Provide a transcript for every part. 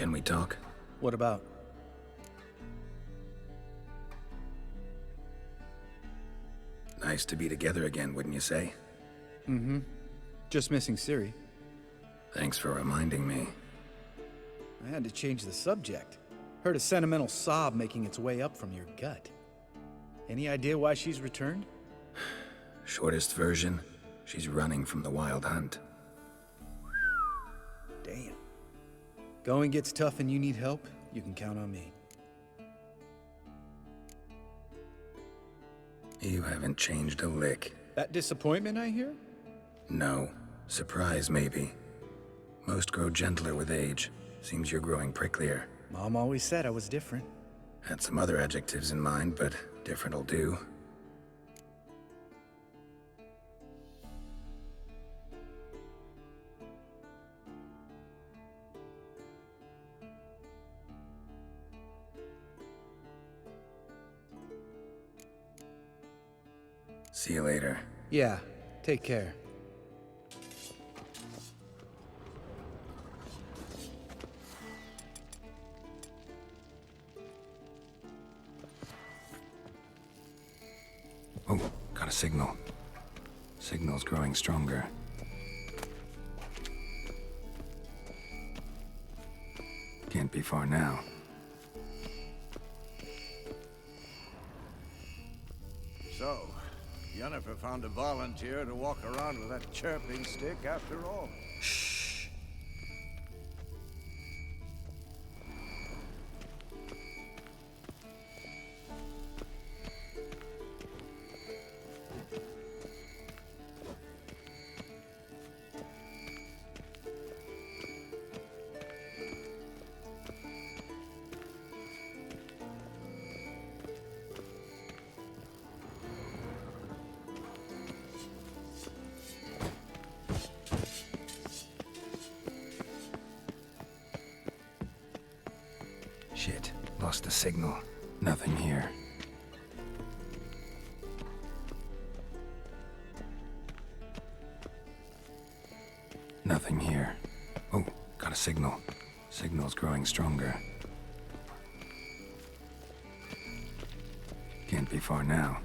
Can we talk? What about? Nice to be together again, wouldn't you say? Mm-hmm. Just missing Ciri. Thanks for reminding me. I had to change the subject. Heard a sentimental sob making its way up from your gut. Any idea why she's returned? Shortest version, she's running from the Wild Hunt. Damn. Going gets tough and you need help, you can count on me. You haven't changed a lick. That disappointment I hear? No. Surprise, maybe. Most grow gentler with age. Seems you're growing pricklier. Mom always said I was different. Had some other adjectives in mind, but different'll do. See you later. Yeah, take care. Oh, got a signal. Signal's growing stronger. Can't be far now. So, Yennefer found a volunteer to walk around with that chirping stick after all. Shh. Shit, lost the signal. Nothing here. Nothing here. Oh, got a signal. Signal's growing stronger. Can't be far now.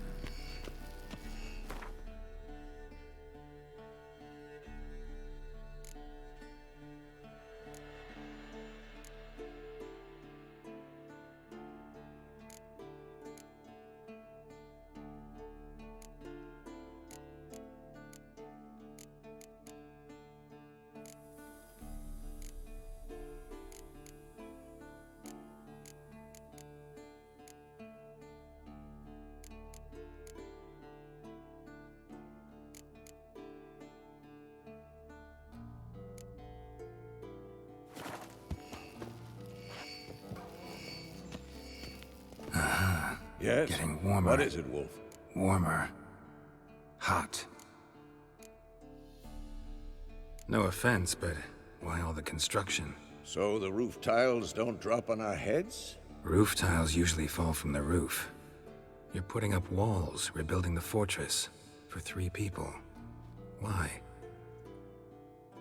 Yes? Getting warmer. What is it, Wolf? Warmer. Hot. No offense, but why all the construction? So the roof tiles don't drop on our heads? Roof tiles usually fall from the roof. You're putting up walls, rebuilding the fortress. For 3 people. Why?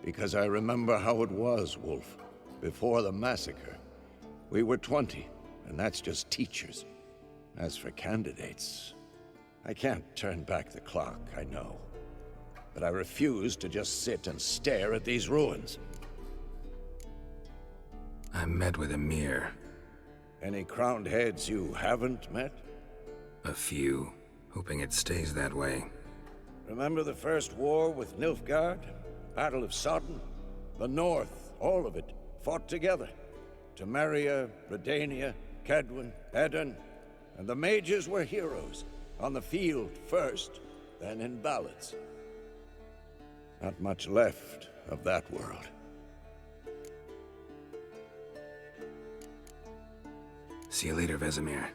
Because I remember how it was, Wolf. Before the massacre. We were 20, and that's just teachers. As for candidates, I can't turn back the clock, I know. But I refuse to just sit and stare at these ruins. I met with Emhyr. Any crowned heads you haven't met? A few. Hoping it stays that way. Remember the first war with Nilfgaard? Battle of Sodden? The North, all of it, fought together. Temeria, Redania, Kedwen, Edirn, and the mages were heroes. On the field first, then in ballads. Not much left of that world. See you later, Vesemir.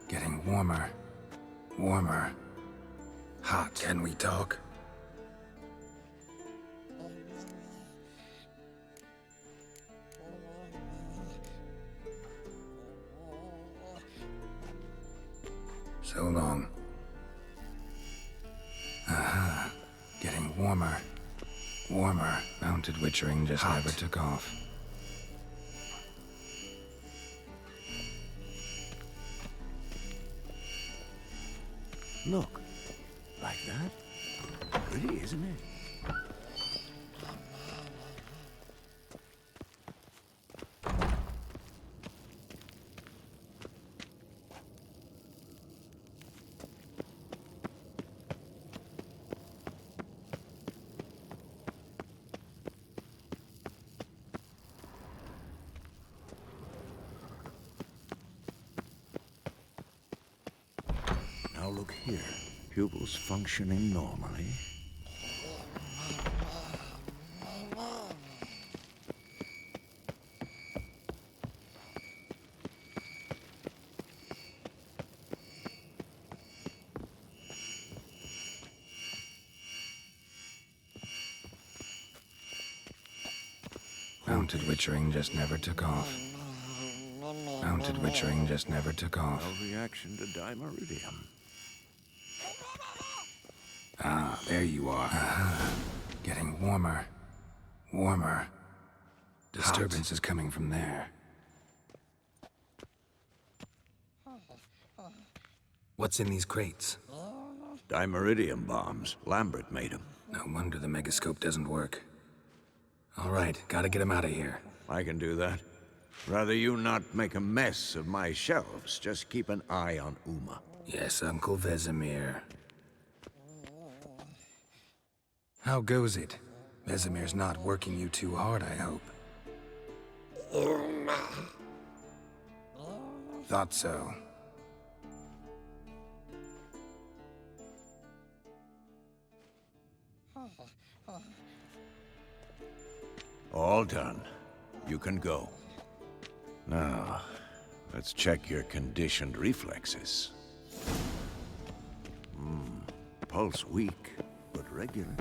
Getting warmer. Warmer. Hot. Can we talk? So long. Getting warmer. Warmer. Mounted Witchering just never took off. Look. Like that? Pretty, isn't it? Now look here. Pupils functioning normally. Mounted Witchering just never took off. Mounted Witchering just never took off. No reaction to Dimeridium. Ah, there you are. Getting warmer. Warmer. Disturbance is coming from there. What's in these crates? Dimeridium bombs. Lambert made them. No wonder the megascope doesn't work. All right, gotta get him out of here. I can do that. Rather you not make a mess of my shelves. Just keep an eye on Uma. Yes, Uncle Vesemir. How goes it? Vesemir's not working you too hard, I hope. Thought so. All done. You can go. Now, let's check your conditioned reflexes. Pulse weak, but regular.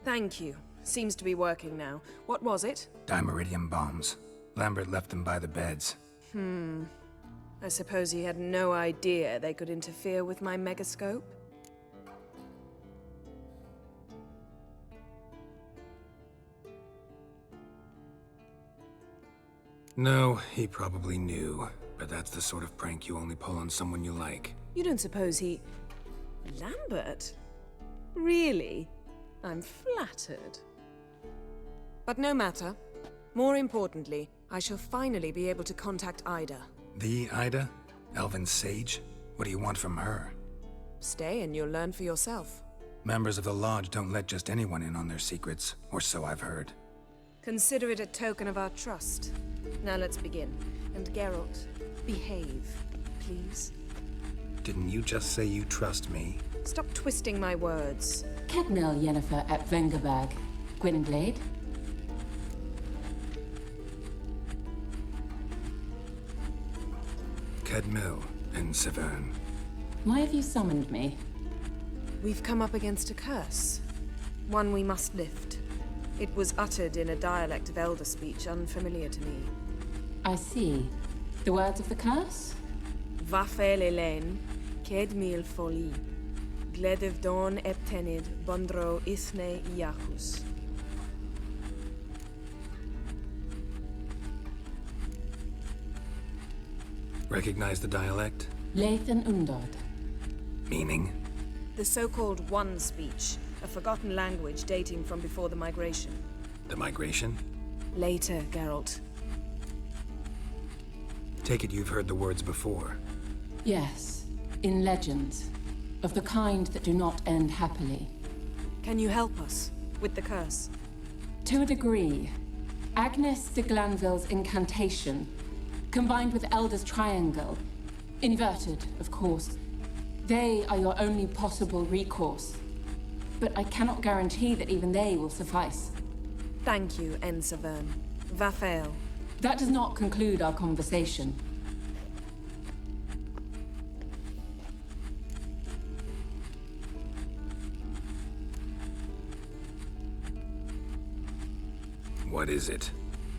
Thank you. Seems to be working now. What was it? Dimeridium bombs. Lambert left them by the beds. I suppose he had no idea they could interfere with my megascope? No, he probably knew. But that's the sort of prank you only pull on someone you like. You don't suppose he... Lambert? Really? I'm flattered. But no matter. More importantly, I shall finally be able to contact Ida. The Ida? Elven Sage? What do you want from her? Stay and you'll learn for yourself. Members of the Lodge don't let just anyone in on their secrets, or so I've heard. Consider it a token of our trust. Now let's begin. And Geralt, behave, please. Didn't you just say you trust me? Stop twisting my words. Kedmil Yennefer at Vengerberg. Gwynblade? Kedmil and Severn. Why have you summoned me? We've come up against a curse. One we must lift. It was uttered in a dialect of Elder speech unfamiliar to me. I see. The words of the curse? Vafel Elaine, Kedmil Foli, Gledev Dawn Eptenid, Bondro Ithne Iachus. Recognize the dialect? Lathan Undod. Meaning? The so-called One speech, a forgotten language dating from before the migration. The migration? Later, Geralt. Take it you've heard the words before. Yes, in legends. Of the kind that do not end happily. Can you help us with the curse? To a degree. Agnes de Glanville's incantation, combined with Elder's triangle, inverted, of course. They are your only possible recourse. but I cannot guarantee that even they will suffice. Thank you, Ensavern. Vafael. That does not conclude our conversation. What is it?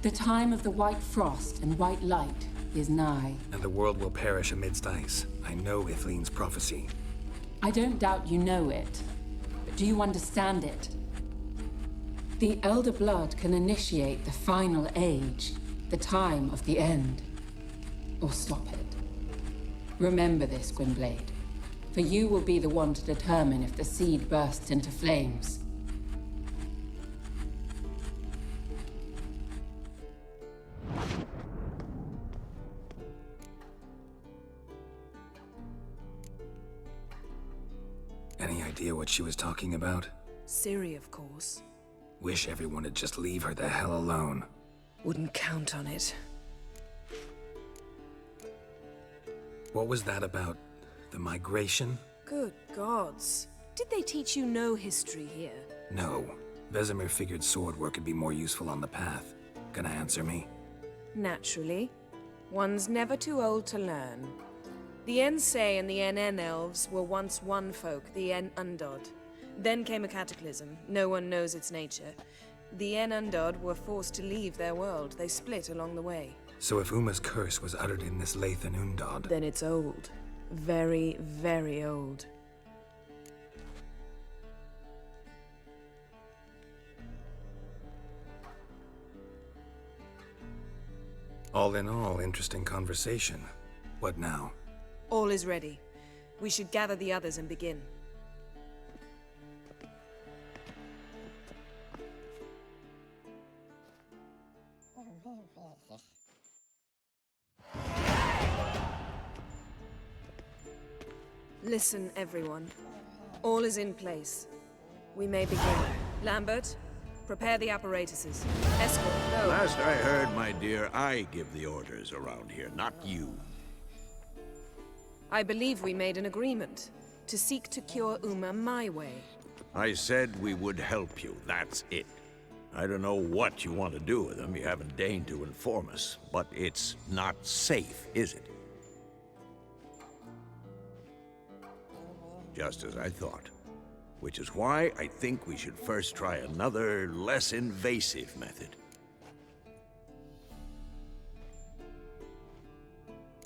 The time of the white frost and white light is nigh. And the world will perish amidst ice. I know Ithleen's prophecy. I don't doubt you know it, but do you understand it? The Elder Blood can initiate the final age, the time of the end, or stop it. Remember this, Gwynblade, for you will be the one to determine if the seed bursts into flames. Any idea what she was talking about? Ciri, of course. Wish everyone would just leave her the hell alone. Wouldn't count on it. What was that about? The migration? Good gods. Did they teach you no history here? No. Vesemir figured sword work would be more useful on the path. Gonna answer me? Naturally. One's never too old to learn. The Ensei and the NN elves were once one folk, the En Undod. Then came a cataclysm. No one knows its nature. The En Undod were forced to leave their world. They split along the way. So if Uma's curse was uttered in this Lathan Undod... Then it's old. Very, very old. All in all, interesting conversation. What now? All is ready. We should gather the others and begin. Listen, everyone. All is in place. We may begin. Lambert, prepare the apparatuses. Escort, go. Last I heard, my dear, I give the orders around here, not you. I believe we made an agreement to seek to cure Uma my way. I said we would help you, that's it. I don't know what you want to do with them, you haven't deigned to inform us, but it's not safe, is it? Just as I thought. Which is why I think we should first try another, less invasive method.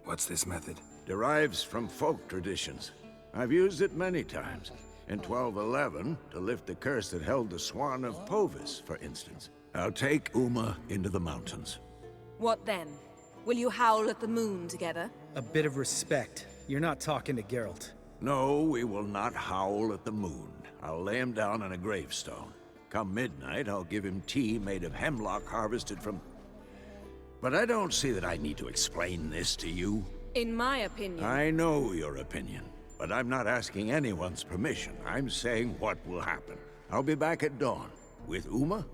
What's this method? Derives from folk traditions. I've used it many times. In 1211, to lift the curse that held the Swan of Povis, for instance. I'll take Uma into the mountains. What then? Will you howl at the moon together? A bit of respect. You're not talking to Geralt. No, we will not howl at the moon. I'll lay him down on a gravestone. Come midnight, I'll give him tea made of hemlock harvested from... But I don't see that I need to explain this to you. In my opinion... I know your opinion, but I'm not asking anyone's permission. I'm saying what will happen. I'll be back at dawn, with Uma,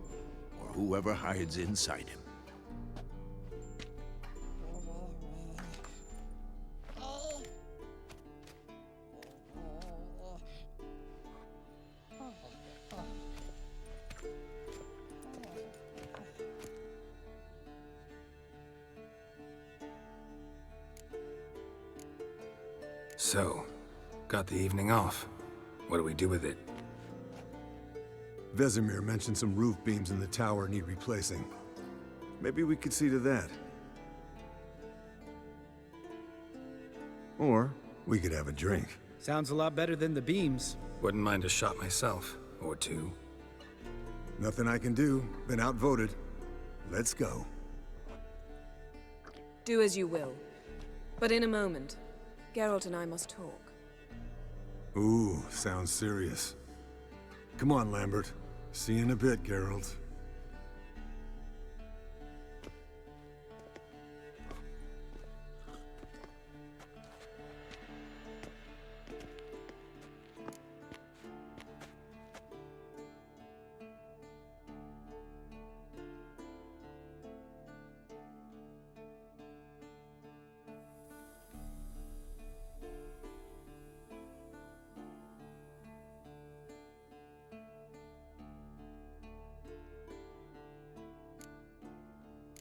or whoever hides inside him. So, got the evening off. What do we do with it? Vesemir mentioned some roof beams in the tower need replacing. Maybe we could see to that. Or we could have a drink. Sounds a lot better than the beams. Wouldn't mind a shot myself, or two. Nothing I can do. Been outvoted. Let's go. Do as you will. But in a moment, Geralt and I must talk. Ooh, sounds serious. Come on, Lambert. See you in a bit, Geralt.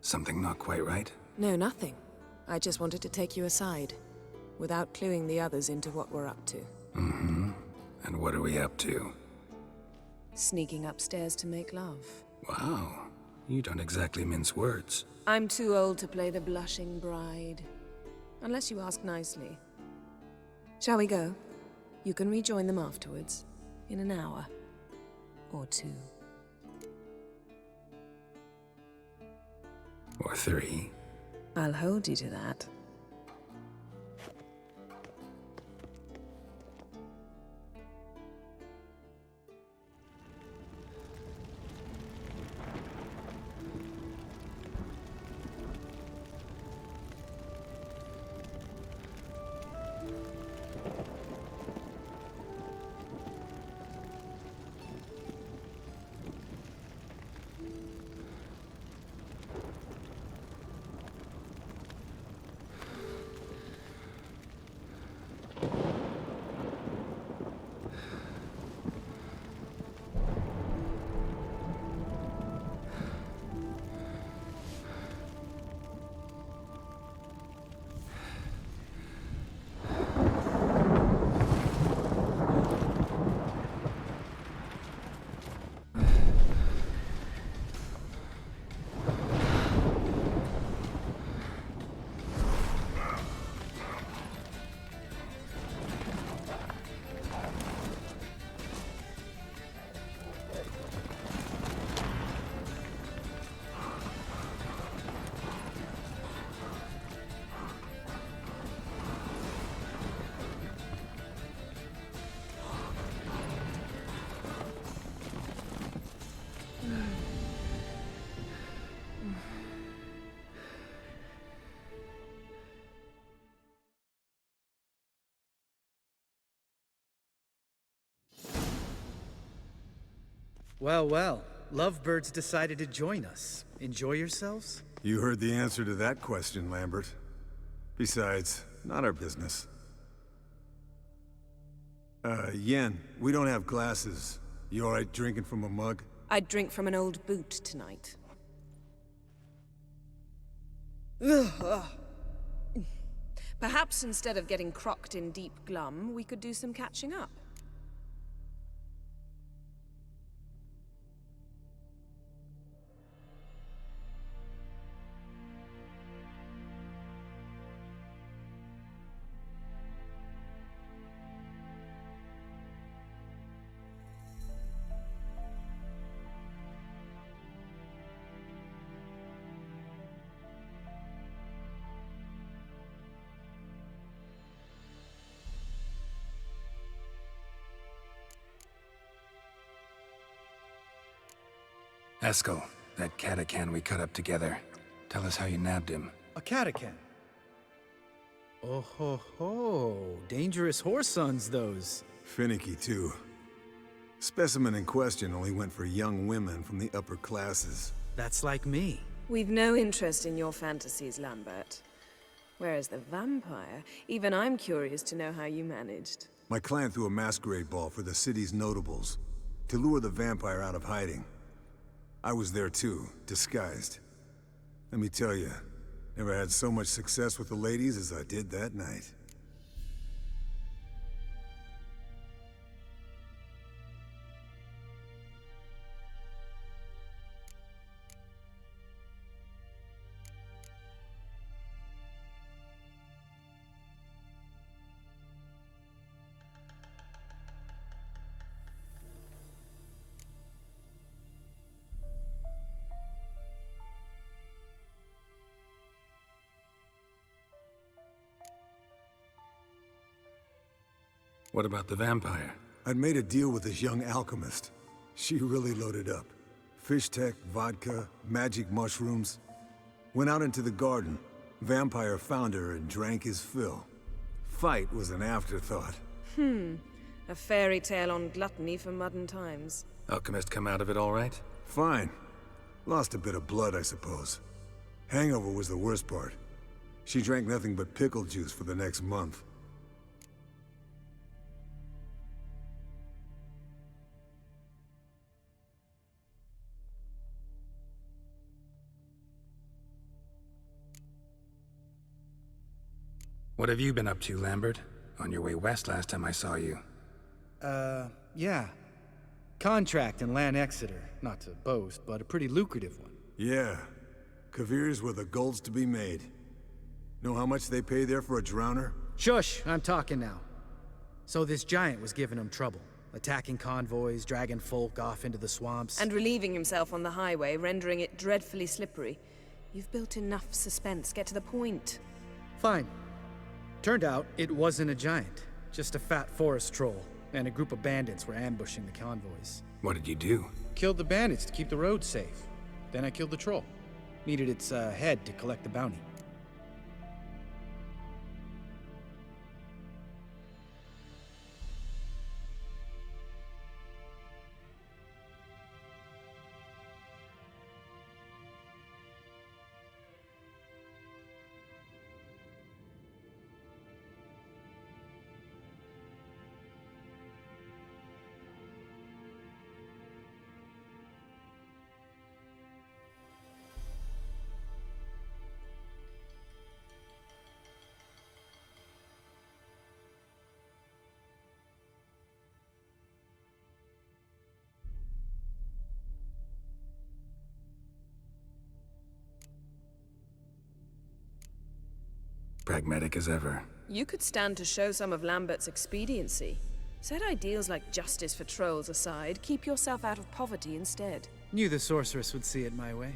Something not quite right? No, nothing. I just wanted to take you aside, without cluing the others into what we're up to. Mm-hmm. And what are we up to? Sneaking upstairs to make love. Wow. You don't exactly mince words. I'm too old to play the blushing bride. Unless you ask nicely. Shall we go? You can rejoin them afterwards. In an hour. Or 2. Or 3. I'll hold you to that. Well, well. Lovebirds decided to join us. Enjoy yourselves? You heard the answer to that question, Lambert. Besides, not our business. Yen, we don't have glasses. You alright drinking from a mug? I'd drink from an old boot tonight. Perhaps instead of getting crocked in deep glum, we could do some catching up. Eskel, that Catacan we cut up together. Tell us how you nabbed him. A Catacan. Oh ho ho. Dangerous horse sons, those. Finicky, too. Specimen in question only went for young women from the upper classes. That's like me. We've no interest in your fantasies, Lambert. Whereas the vampire, even I'm curious to know how you managed. My clan threw a masquerade ball for the city's notables, to lure the vampire out of hiding. I was there too, disguised. Let me tell you, never had so much success with the ladies as I did that night. What about the vampire? I'd made a deal with this young alchemist. She really loaded up. Fish tech, vodka, magic mushrooms. Went out into the garden. Vampire found her and drank his fill. Fight was an afterthought. A fairy tale on gluttony for modern times. Alchemist come out of it all right? Fine. Lost a bit of blood, I suppose. Hangover was the worst part. She drank nothing but pickle juice for the next month. What have you been up to, Lambert? On your way west last time I saw you. Yeah. Contract in Lan Exeter. Not to boast, but a pretty lucrative one. Yeah. Kavir's where the gold's to be made. Know how much they pay there for a drowner? Shush, I'm talking now. So this giant was giving him trouble. Attacking convoys, dragging folk off into the swamps. And relieving himself on the highway, rendering it dreadfully slippery. You've built enough suspense. Get to the point. Fine. Turned out, it wasn't a giant. Just a fat forest troll. And a group of bandits were ambushing the convoys. What did you do? Killed the bandits to keep the road safe. Then I killed the troll. Needed its head to collect the bounty. Pragmatic as ever. You could stand to show some of Lambert's expediency. Set ideals like justice for trolls aside, keep yourself out of poverty instead. Knew the sorceress would see it my way.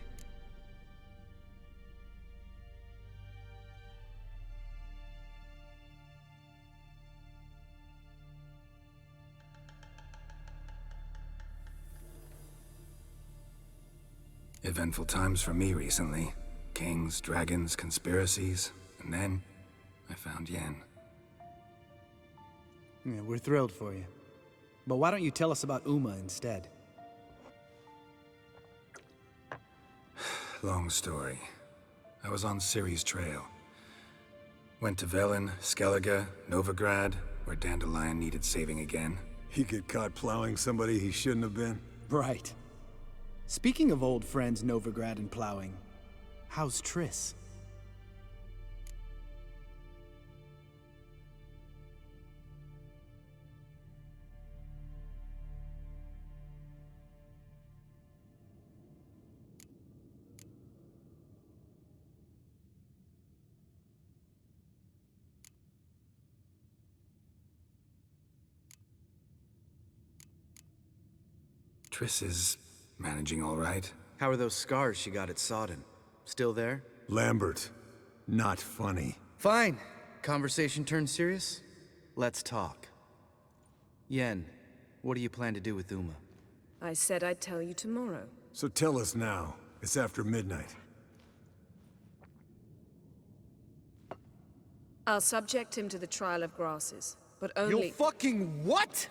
Eventful times for me recently. Kings, dragons, conspiracies, and then I found Yen. Yeah, we're thrilled for you. But why don't you tell us about Uma instead? Long story. I was on Ciri's trail. Went to Velen, Skellige, Novigrad, where Dandelion needed saving again. He get caught plowing somebody he shouldn't have been? Right. Speaking of old friends Novigrad and plowing, how's Triss? Triss is managing all right. How are those scars she got at Sodden? Still there? Lambert. Not funny. Fine. Conversation turned serious? Let's talk. Yen, what do you plan to do with Uma? I said I'd tell you tomorrow. So tell us now. It's after midnight. I'll subject him to the trial of grasses, but only— You fucking what?!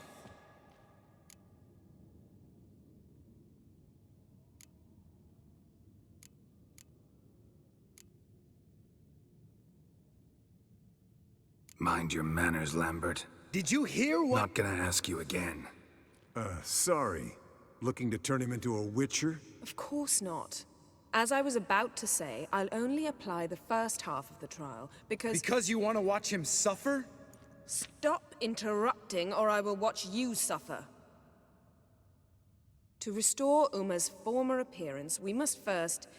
Mind your manners, Lambert. Did you hear what— Not gonna ask you again. Sorry. Looking to turn him into a witcher? Of course not. As I was about to say, I'll only apply the first half of the trial, because— Because you want to watch him suffer? Stop interrupting, or I will watch you suffer. To restore Uma's former appearance, we must first—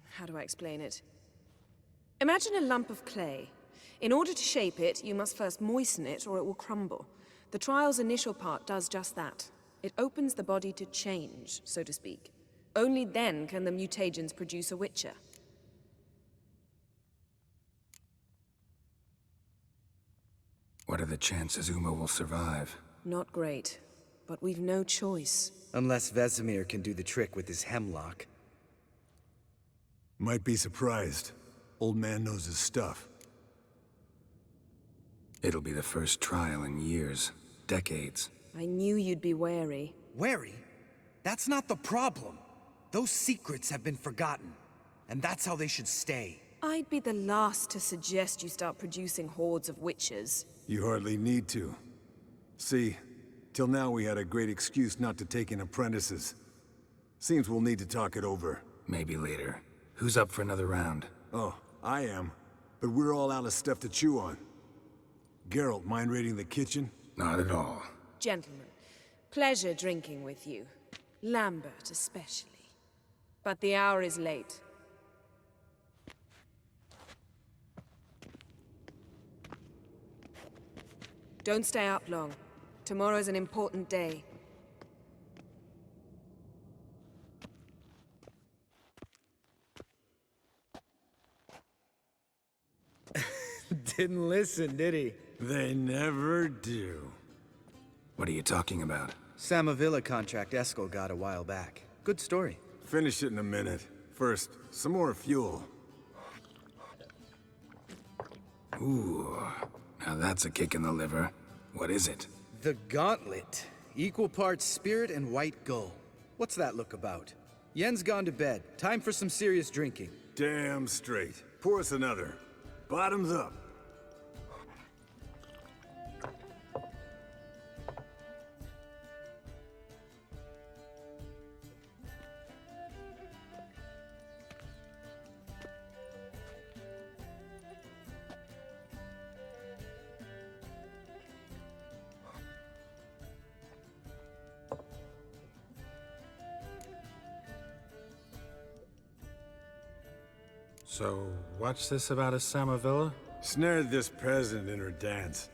how do I explain it? Imagine a lump of clay. In order to shape it, you must first moisten it, or it will crumble. The trial's initial part does just that. It opens the body to change, so to speak. Only then can the mutagens produce a witcher. What are the chances Uma will survive? Not great, but we've no choice. Unless Vesemir can do the trick with his hemlock. Might be surprised. Old man knows his stuff. It'll be the first trial in years, decades. I knew you'd be wary. Wary? That's not the problem. Those secrets have been forgotten. And that's how they should stay. I'd be the last to suggest you start producing hordes of witches. You hardly need to. See, till now we had a great excuse not to take in apprentices. Seems we'll need to talk it over. Maybe later. Who's up for another round? Oh, I am. but we're all out of stuff to chew on. Geralt, mind raiding the kitchen? Not at all. Gentlemen, pleasure drinking with you. Lambert especially. But the hour is late. Don't stay up long. Tomorrow's an important day. Didn't listen, did he? They never do. What are you talking about? Samavilla contract Eskel got a while back. Good story. Finish it in a minute. First, some more fuel. Ooh, now that's a kick in the liver. What is it? The Gauntlet. Equal parts spirit and white gull. What's that look about? Yen's gone to bed. Time for some serious drinking. Damn straight. Pour us another. Bottoms up. So, what's this about a Samavilla? Snared this peasant in her dance.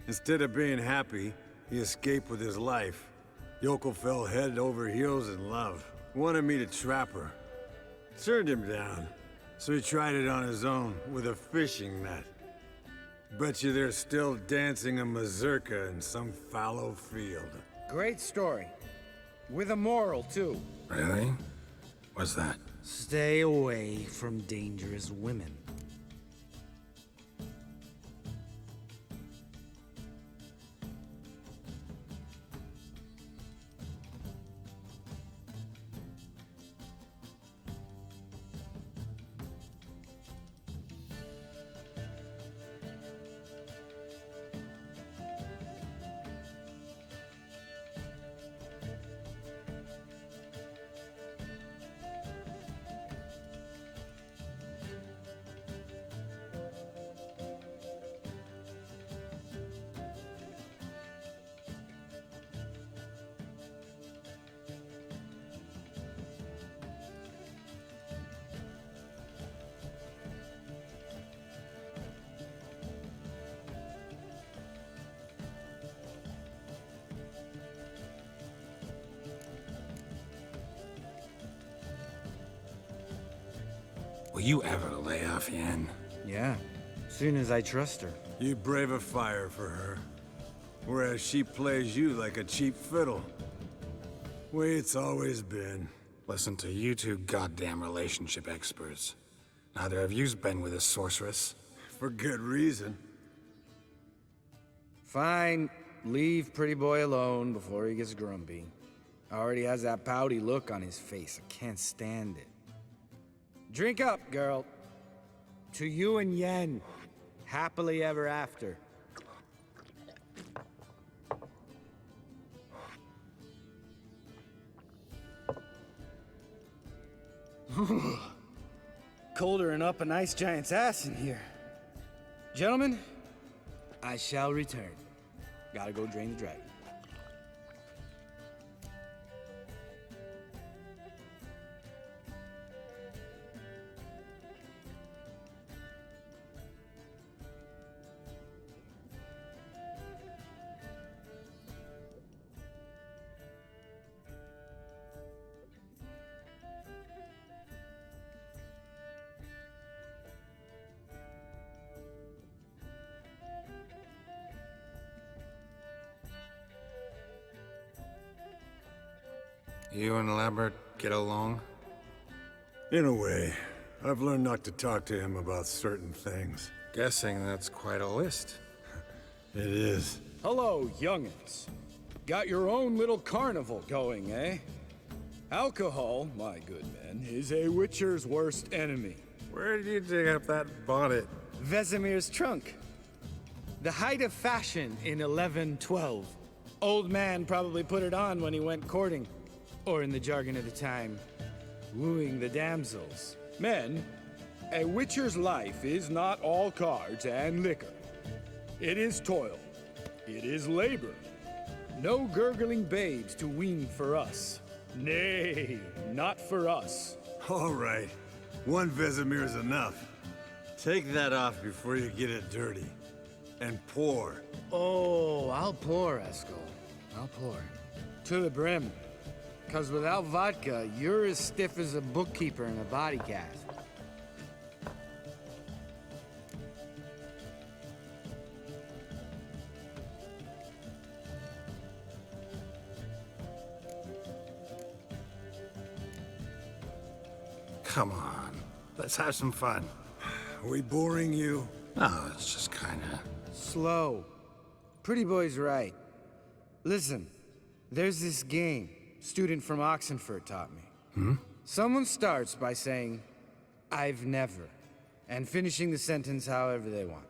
Instead of being happy, he escaped with his life. Yokel fell head over heels in love. Wanted me to trap her. Turned him down. So he tried it on his own, with a fishing net. Bet you they're still dancing a mazurka in some fallow field. Great story. With a moral, too. Really? What's that? Stay away from dangerous women. Will you ever lay off Yen? Yeah, soon as I trust her. You brave a fire for her. Whereas she plays you like a cheap fiddle. Way it's always been. Listen to you two goddamn relationship experts. Neither of you's been with a sorceress. For good reason. Fine, leave pretty boy alone before he gets grumpy. Already has that pouty look on his face. I can't stand it. Drink up, girl. To you and Yen. Happily ever after. Colder and up an ice giant's ass in here. Gentlemen, I shall return. Gotta go drain the dragon. You and Lambert get along? In a way. I've learned not to talk to him about certain things. Guessing that's quite a list. It is. Hello, young'uns. Got your own little carnival going, eh? Alcohol, my good men, is a witcher's worst enemy. Where did you dig up that bonnet? Vesemir's trunk. The height of fashion in 1112. Old man probably put it on when he went courting. Or in the jargon of the time, wooing the damsels. Men, A witcher's life is not all cards and liquor. It is toil. It is labor. No gurgling babes to wean for us. Nay, not for us. All right. One Vesemir is enough. Take that off before you get it dirty. And pour. Oh, I'll pour, Eskel. I'll pour. To the brim. 'Cause without vodka, you're as stiff as a bookkeeper in a body cast. Come on. Let's have some fun. Are we boring you? Oh, it's just kinda... Slow. Pretty boy's right. Listen, there's this game student from Oxenford taught me. Someone starts by saying, "I've never," and finishing the sentence however they want.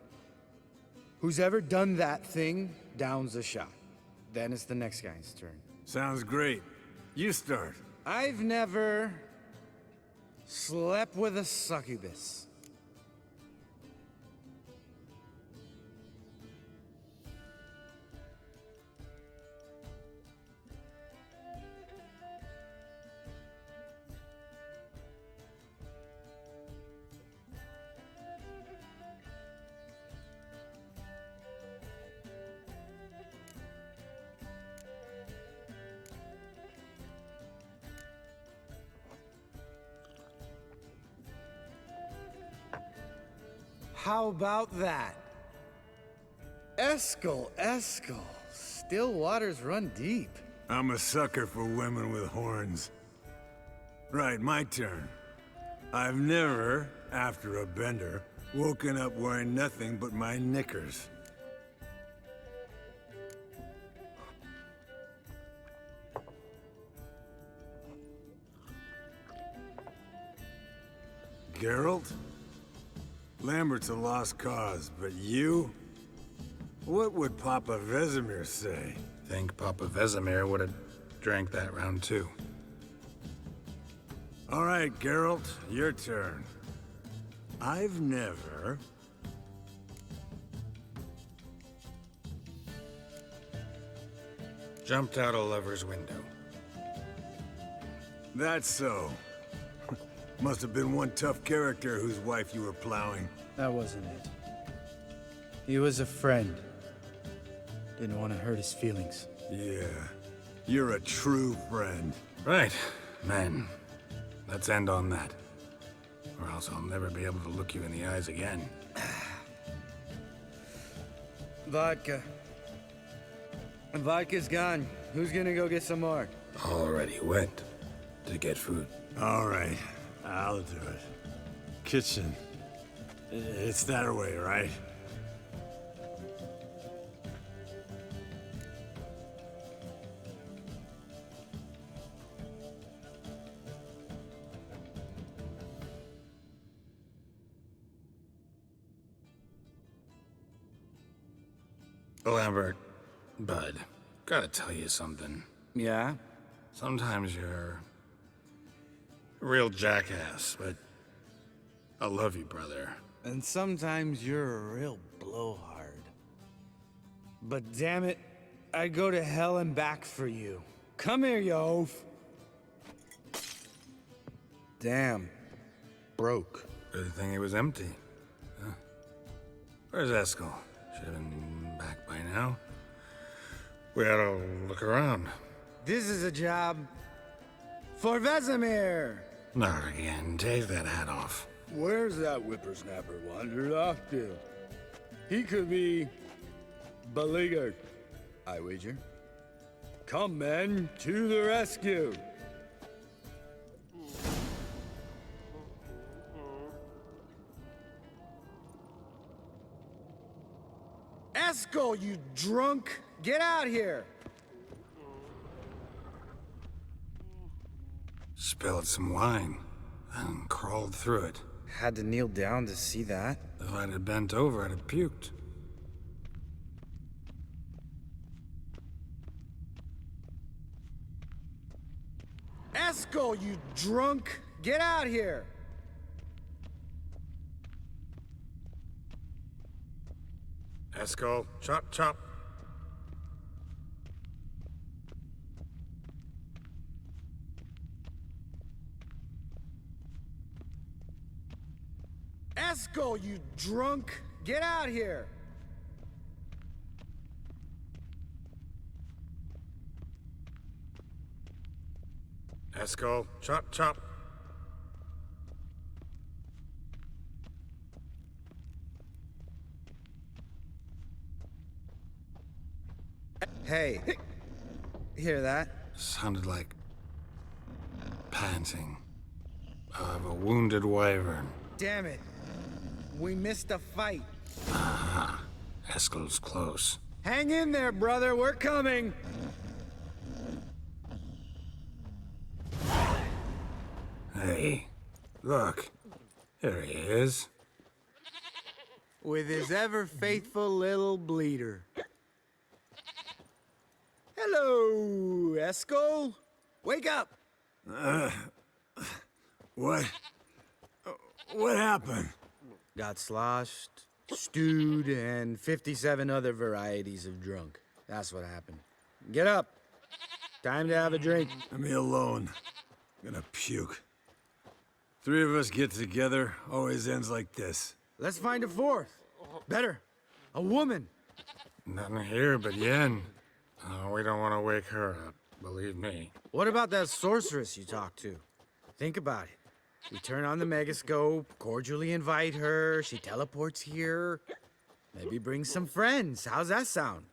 Who's ever done that thing downs a shot. Then it's the next guy's turn. Sounds great. You start. I've never slept with a succubus. How about that? Eskel. Still waters run deep. I'm a sucker for women with horns. Right, my turn. I've never, after a bender, woken up wearing nothing but my knickers. Geralt? Lambert's a lost cause, but you? What would Papa Vesemir say? Think Papa Vesemir would have drank that round too. All right, Geralt, your turn. I've never... Jumped out a lover's window. That's so. Must have been one tough character whose wife you were plowing. That wasn't it. He was a friend. Didn't want to hurt his feelings. Yeah, you're a true friend. Right, men. Let's end on that. Or else I'll never be able to look you in the eyes again. Vodka. Vodka's gone. Who's gonna go get some more? Already went to get food. All right, I'll do it. Kitchen. It's that way, right? Lambert, bud, gotta tell you something. Yeah? Sometimes you're a real jackass, but I love you, brother. And sometimes you're a real blowhard. But damn it, I'd go to hell and back for you. Come here, you oaf. Damn. Broke. Good thing it was empty. Huh? Where's Eskel? Should have been back by now. We ought to look around. This is a job for Vesemir. Not again. Take that hat off. Where's that whippersnapper wandered off to? He could be beleaguered, I wager. Come, men, to the rescue. Eskel, you drunk! Get out here! Spilled some wine and crawled through it. Had to kneel down to see that. If I'd have bent over, I'd have puked. Eskel, you drunk! Get out here! Eskel, chop, chop. Eskel, you drunk! Get out here! Eskel, chop, chop. Hey, hear that? Sounded like panting of a wounded wyvern. Damn it. We missed a fight. Eskel's close. Hang in there, brother. We're coming. Hey, look. There he is. With his ever-faithful little bleeder. Hello, Eskel. Wake up. What? What happened? Got sloshed, stewed, and 57 other varieties of drunk. That's what happened. Get up. Time to have a drink. Let me alone. I'm gonna puke. Three of us get together, always ends like this. Let's find a fourth. Better. A woman. Nothing here but Yen. Oh, we don't want to wake her up, believe me. What about that sorceress you talked to? Think about it. We turn on the megascope, cordially invite her, she teleports here. Maybe bring some friends. How's that sound?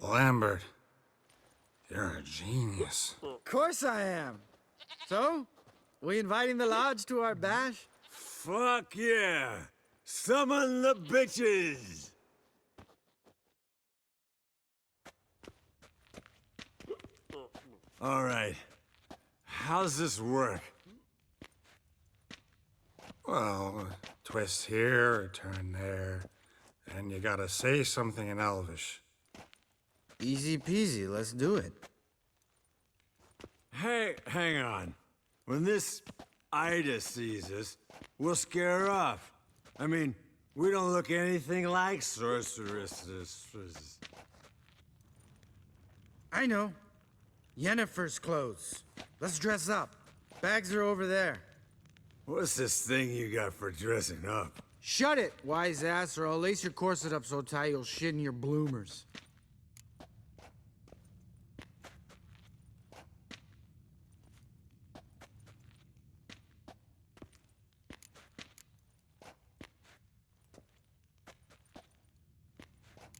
Lambert, you're a genius. Of course I am. So, we inviting the lodge to our bash? Fuck yeah! Summon the bitches! All right. How's this work? Well, twist here, turn there, and you gotta say something in Elvish. Easy peasy, let's do it. Hey, hang on. When this Ida sees us, we'll scare her off. I mean, we don't look anything like sorceresses. I know. Yennefer's clothes. Let's dress up. Bags are over there. What's this thing you got for dressing up? Shut it, wise ass, or I'll lace your corset up so tight you'll shit in your bloomers.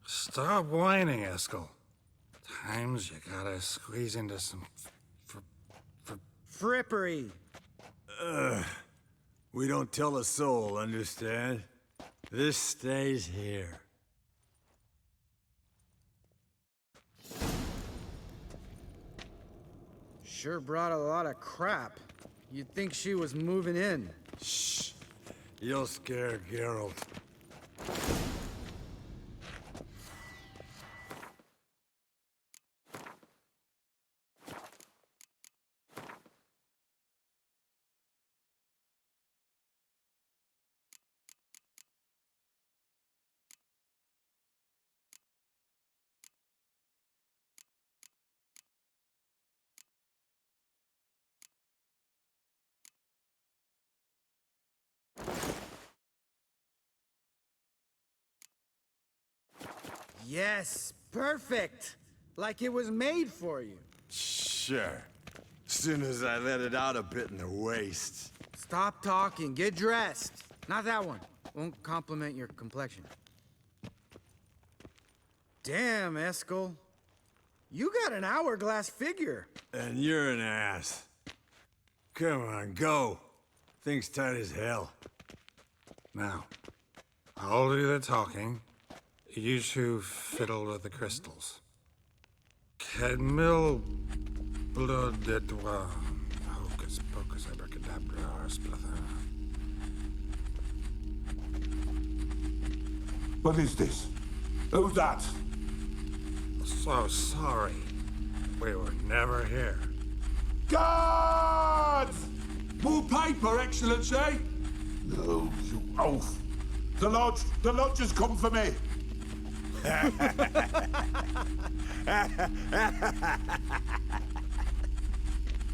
Stop whining, Eskel. Times you gotta squeeze into some Frippery. We don't tell a soul, understand? This stays here. Sure brought a lot of crap. You'd think she was moving in. Shh. You'll scare Geralt. Yes, perfect. Like it was made for you. Sure. Soon as I let it out a bit in the waist. Stop talking, get dressed. Not that one. Won't compliment your complexion. Damn, Eskel. You got an hourglass figure. And you're an ass. Come on, go. Thing's tight as hell. Now, I'll do the talking. You two fiddle with the crystals. Cadmil blood de doigt. Hocus pocus abracadabra splather. What is this? Who's that? So sorry. We were never here. Guards! More paper, Excellency? No, you oaf. The lodge has come for me.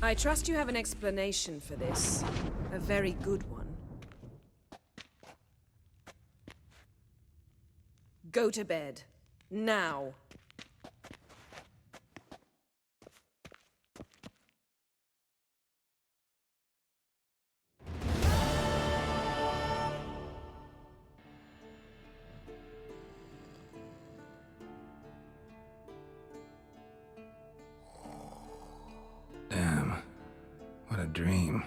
I trust you have an explanation for this. A very good one. Go to bed. Now. Damn. What a dream.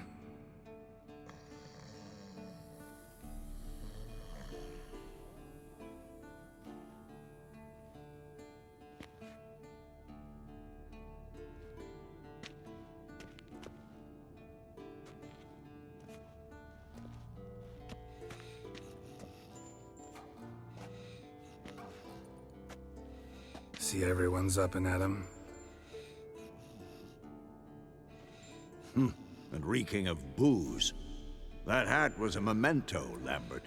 See everyone's up and at 'em. And reeking of booze. That hat was a memento, Lambert.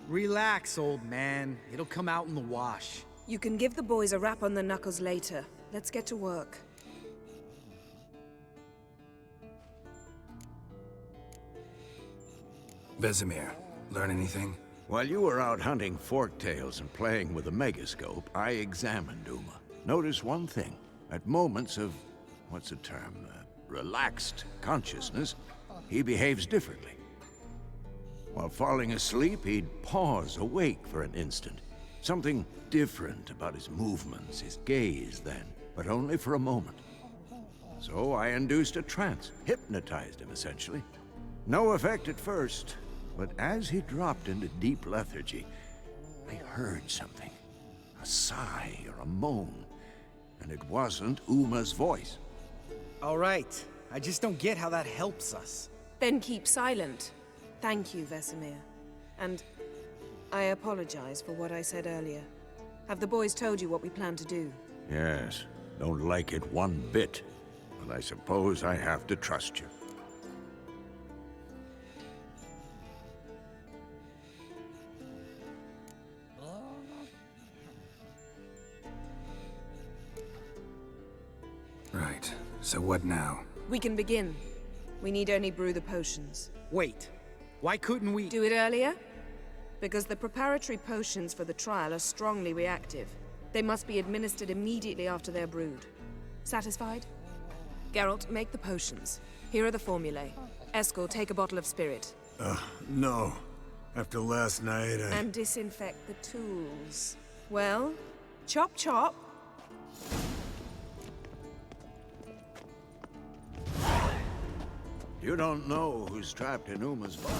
Relax, old man. It'll come out in the wash. You can give the boys a rap on the knuckles later. Let's get to work. Vesemir, learn anything? While you were out hunting forktails and playing with a megascope, I examined Uma. Notice one thing. At moments of, what's the term, relaxed consciousness, he behaves differently. While falling asleep, he'd pause awake for an instant. Something different about his movements, his gaze then, but only for a moment. So I induced a trance, hypnotized him essentially. No effect at first, but as he dropped into deep lethargy, I heard something. A sigh or a moan, and it wasn't Uma's voice. All right. I just don't get how that helps us. Then keep silent. Thank you, Vesemir. And I apologize for what I said earlier. Have the boys told you what we plan to do? Yes, don't like it one bit, but I suppose I have to trust you. Right. So what now? We can begin. We need only brew the potions. Wait. Why couldn't we... Do it earlier? Because the preparatory potions for the trial are strongly reactive. They must be administered immediately after they're brewed. Satisfied? Geralt, make the potions. Here are the formulae. Eskel, take a bottle of spirit. No. After last night, And disinfect the tools. Well, chop chop. You don't know who's trapped in Uma's body.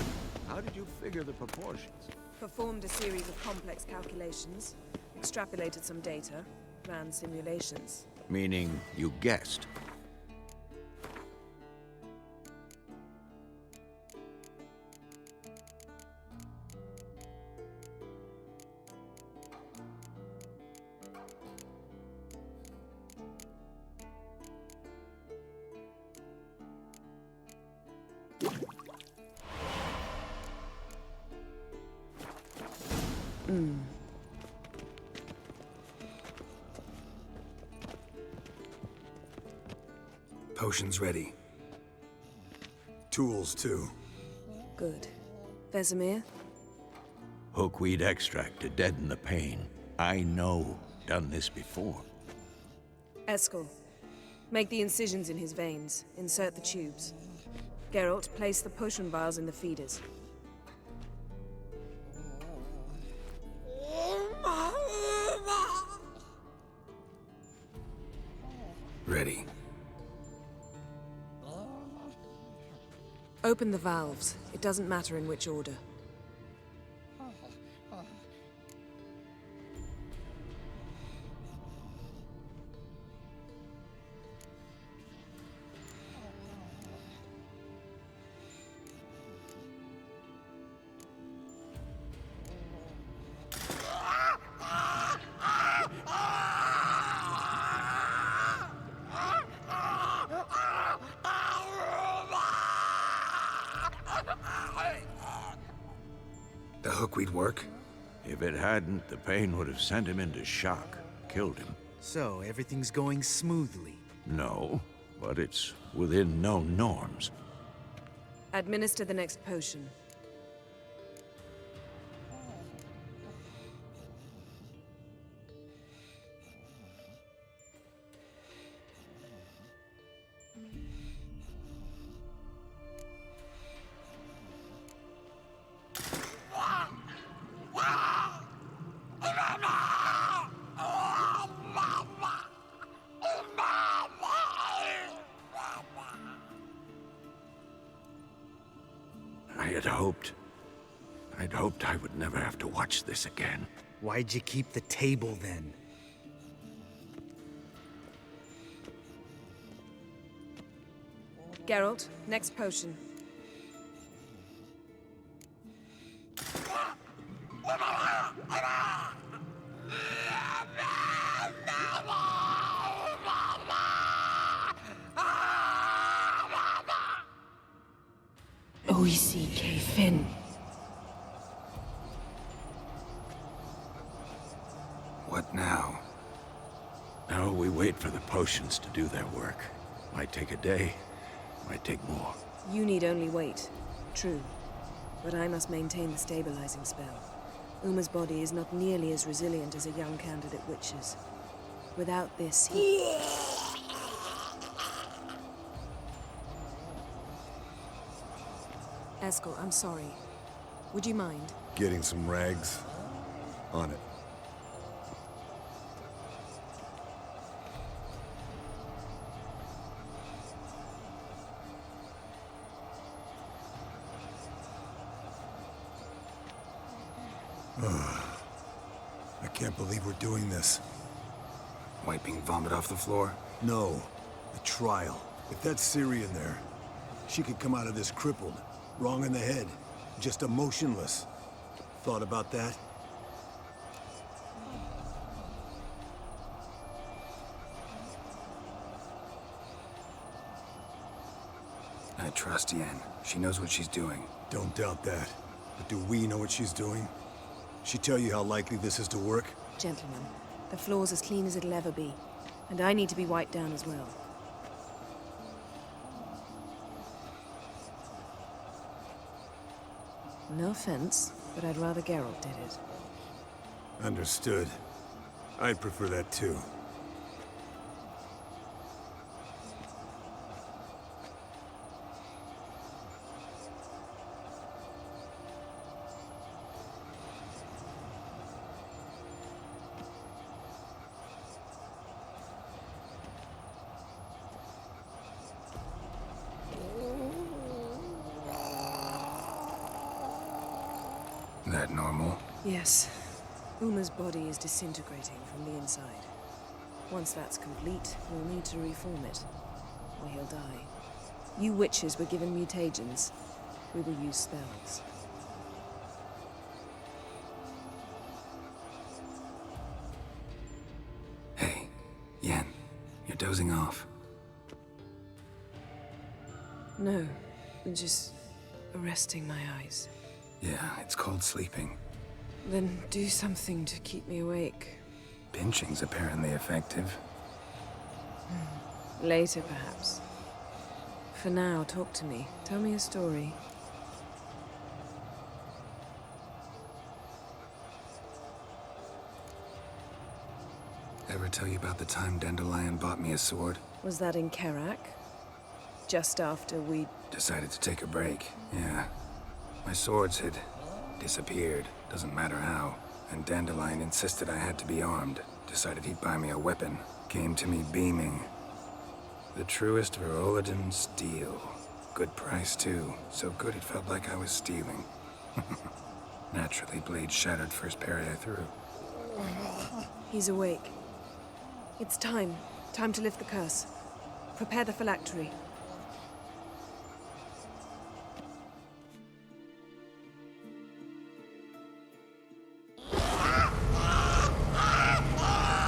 How did you figure the proportions? Performed a series of complex calculations. Extrapolated some data. Ran simulations. Meaning you guessed. Potions ready. tools too. Good. Vesemir? Hookweed extract to deaden the pain. I know. Done this before. Eskel. Make the incisions in his veins. Insert the tubes. Geralt, place the potion vials in the feeders. Ready. Open the valves. It doesn't matter in which order. The hookweed work? If it hadn't, the pain would have sent him into shock, killed him. So, everything's going smoothly. No, but it's within known norms. Administer the next potion. I'd hoped I would never have to watch this again. Why'd you keep the table then? Geralt, next potion. Oisi Finn. What now? Now we wait for the potions to do their work. Might take a day, might take more. You need only wait. True. But I must maintain the stabilizing spell. Uma's body is not nearly as resilient as a young candidate witch's. Without this, he... Eskel, I'm sorry. Would you mind? Getting some rags? On it. I can't believe we're doing this. Wiping vomit off the floor? No, the trial. If that's Ciri in there, she could come out of this crippled, wrong in the head, just emotionless. Thought about that? I trust Yen. She knows what she's doing. Don't doubt that. But do we know what she's doing? She tell you how likely this is to work? Gentlemen, the floor's as clean as it'll ever be. And I need to be wiped down as well. No offense, but I'd rather Geralt did it. Understood. I'd prefer that too. That normal? Yes. Uma's body is disintegrating from the inside. Once that's complete, we'll need to reform it, or he'll die. You witches were given mutagens. We will use spells. Hey, Yen, you're dozing off. No, just resting my eyes. Yeah, it's called sleeping. Then do something to keep me awake. Pinching's apparently effective. Later, perhaps. For now, talk to me. Tell me a story. Ever tell you about the time Dandelion bought me a sword? Was that in Karak? Just after we... Decided to take a break, yeah. My swords had disappeared, doesn't matter how. And Dandelion insisted I had to be armed. Decided he'd buy me a weapon. Came to me beaming. The truest Verolidan steel. Good price, too. So good it felt like I was stealing. Naturally, blade shattered first parry I threw. He's awake. It's time. Time to lift the curse. Prepare the phylactery.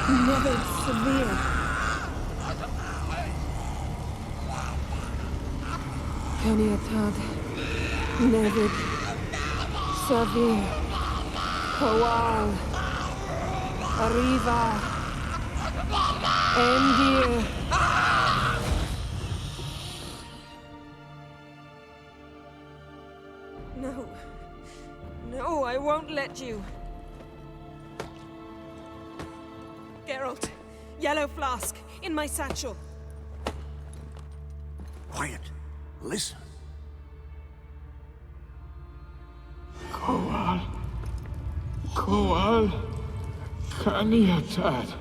Never severe. Koniatad. Nevid. Savir. Kowal. Arriva. Endir. No. No, I won't let you. Geralt, yellow flask, in my satchel. Quiet. Listen. Koal. Kaniatad.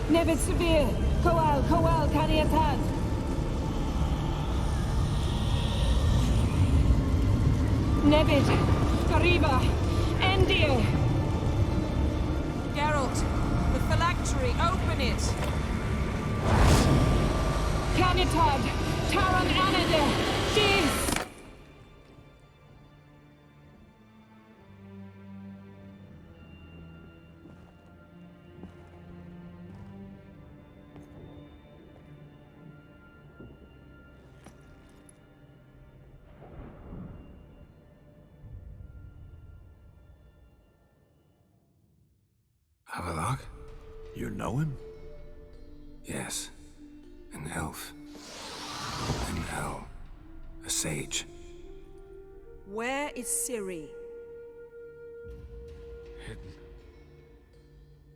Nevid Severe. Kowal, Kaniatad. Nevid. Arriba. Endir. Geralt, the phylactery, open it. Canitad. Taran Anade. Jeez. Havelock? You know him? Yes. An elf. An elf. A sage. Where is Ciri? Hidden.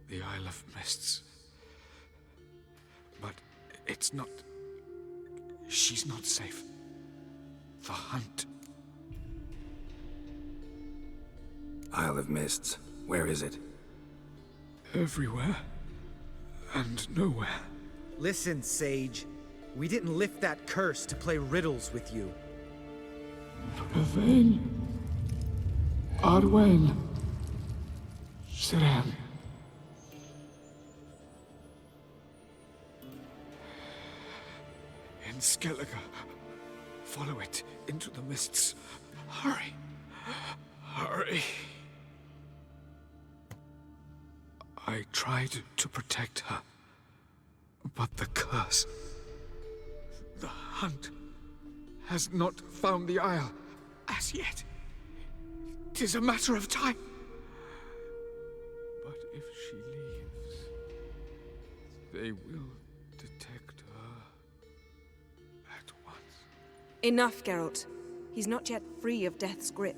The Isle of Mists. But it's not... She's not safe. The hunt. Isle of Mists. Where is it? Everywhere. And nowhere. Listen, Sage. We didn't lift that curse to play riddles with you. Yvain. Arwen. Siran. In Skellige. Follow it into the mists. Hurry. Hurry. I tried to protect her. But the curse... The hunt... has not found the Isle as yet. 'Tis a matter of time. But if she leaves, they will detect her at once. Enough, Geralt. He's not yet free of death's grip.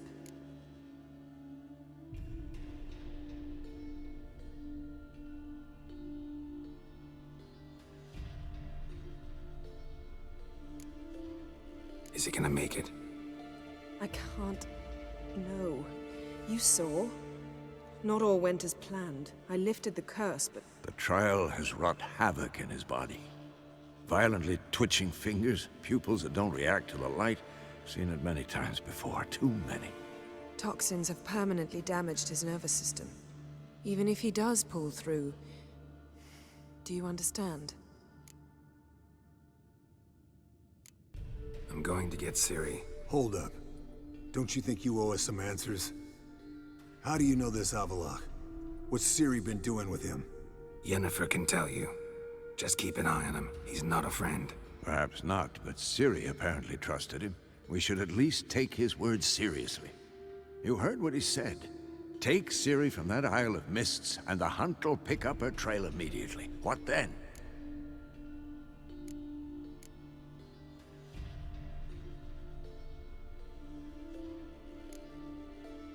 Is he gonna make it? I can't... No. You saw? Not all went as planned. I lifted the curse, but... The trial has wrought havoc in his body. Violently twitching fingers, pupils that don't react to the light. Seen it many times before, too many. Toxins have permanently damaged his nervous system. Even if he does pull through... Do you understand? I'm going to get Ciri. Hold up. Don't you think you owe us some answers? How do you know this Havelock? What's Ciri been doing with him? Yennefer can tell you. Just keep an eye on him. He's not a friend. Perhaps not, but Ciri apparently trusted him. We should at least take his words seriously. You heard what he said. Take Ciri from that Isle of Mists, and the hunt will pick up her trail immediately. What then?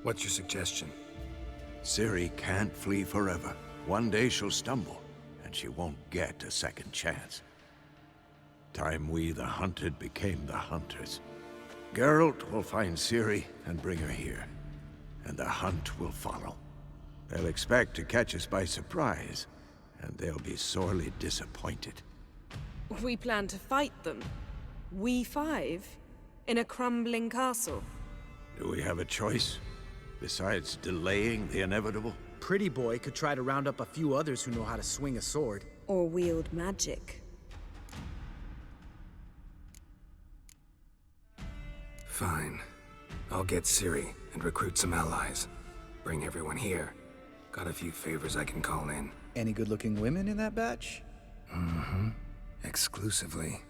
What's your suggestion? Ciri can't flee forever. One day she'll stumble, and she won't get a second chance. Time we, the hunted, became the hunters. Geralt will find Ciri and bring her here, and the hunt will follow. They'll expect to catch us by surprise, and they'll be sorely disappointed. We plan to fight them. We five? In a crumbling castle? Do we have a choice? Besides delaying the inevitable? Pretty Boy could try to round up a few others who know how to swing a sword. Or wield magic. Fine. I'll get Ciri and recruit some allies. Bring everyone here. Got a few favors I can call in. Any good-looking women in that batch? Mm-hmm. Exclusively.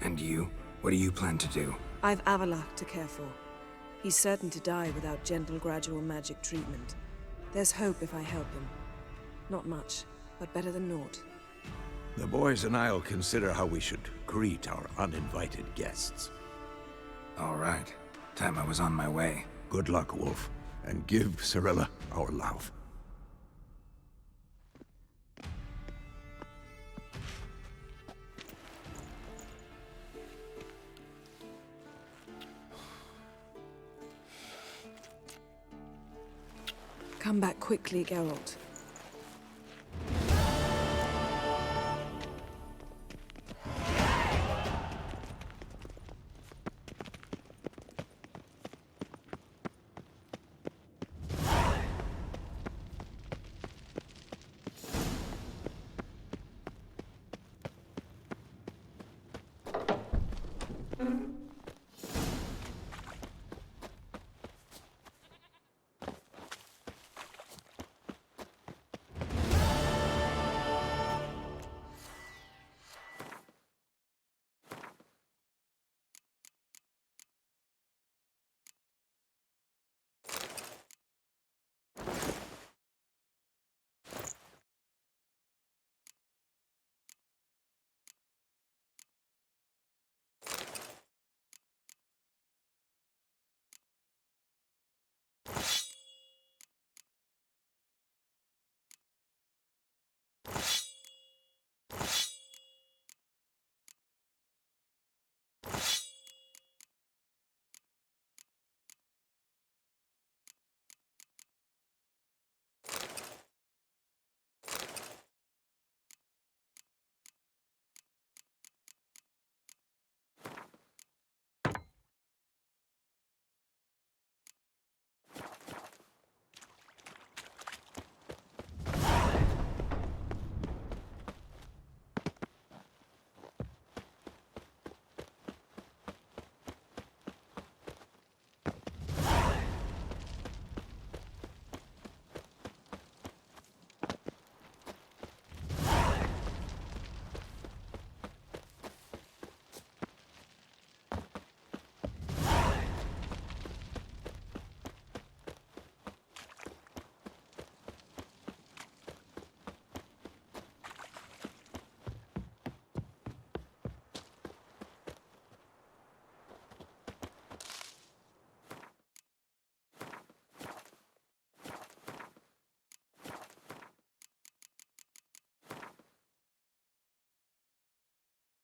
And you? What do you plan to do? I've Avalok to care for. He's certain to die without gentle, gradual magic treatment. There's hope if I help him. Not much, but better than naught. The boys and I'll consider how we should greet our uninvited guests. All right. Time I was on my way. Good luck, Wolf, and give Cirilla our love. Come back quickly, Geralt.